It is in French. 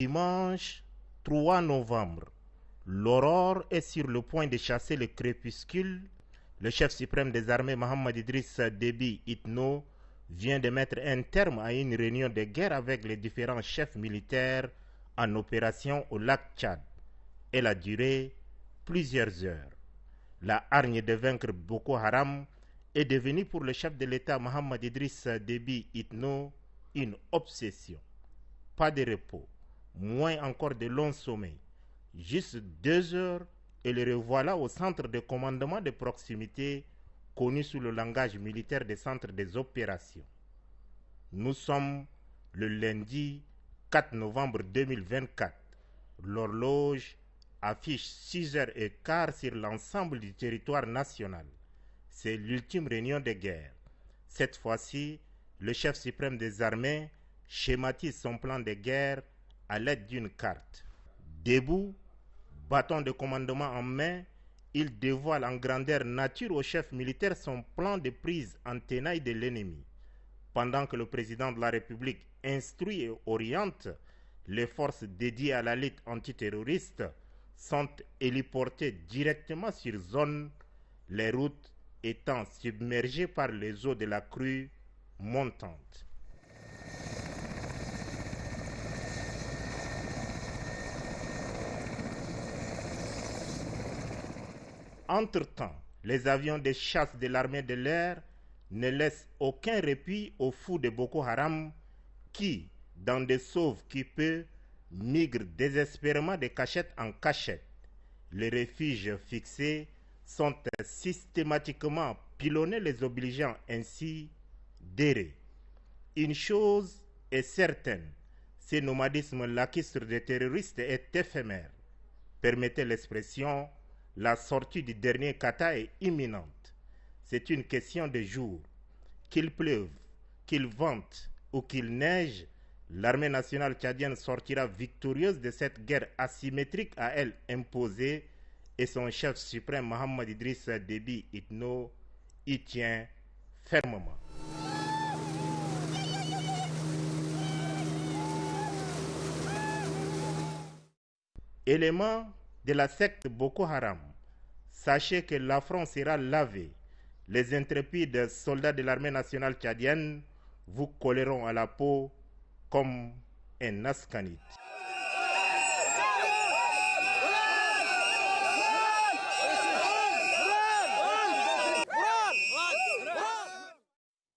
Dimanche 3 novembre, l'aurore est sur le point de chasser le crépuscule. Le chef suprême des armées, Mohamed Idriss Déby Itno, vient de mettre un terme à une réunion de guerre avec les différents chefs militaires en opération au lac Tchad. Elle a duré plusieurs heures. La hargne de vaincre Boko Haram est devenue pour le chef de l'État, Mohamed Idriss Déby Itno, une obsession. Pas de repos, moins encore de longs sommeils. Juste 2 heures et le revoilà au centre de commandement de proximité, connu sous le langage militaire des centres des opérations. Nous sommes le lundi 4 novembre 2024. L'horloge affiche 6h15 sur l'ensemble du territoire national. C'est l'ultime réunion de guerre. Cette fois-ci, le chef suprême des armées schématise son plan de guerre à l'aide d'une carte. Debout, bâton de commandement en main, il dévoile en grandeur nature au chef militaire son plan de prise en tenaille de l'ennemi. Pendant que le président de la République instruit et oriente, les forces dédiées à la lutte antiterroriste sont héliportées directement sur zone, les routes étant submergées par les eaux de la crue montante. Entre-temps, les avions de chasse de l'armée de l'air ne laissent aucun répit aux fous de Boko Haram qui, dans des sauve-qui-peut, migrent désespérément de cachette en cachette. Les refuges fixés sont systématiquement pilonnés, les obligeant ainsi d'errer. Une chose est certaine, ce nomadisme lacustre des terroristes est éphémère. Permettez l'expression, la sortie du dernier kata est imminente. C'est une question de jours. Qu'il pleuve, qu'il vente ou qu'il neige, l'armée nationale tchadienne sortira victorieuse de cette guerre asymétrique à elle imposée et son chef suprême Mohamed Idriss Déby Itno y tient fermement. Éléments de la secte Boko Haram, sachez que l'affront sera lavé. Les intrépides soldats de l'armée nationale tchadienne vous colleront à la peau comme un ascanite.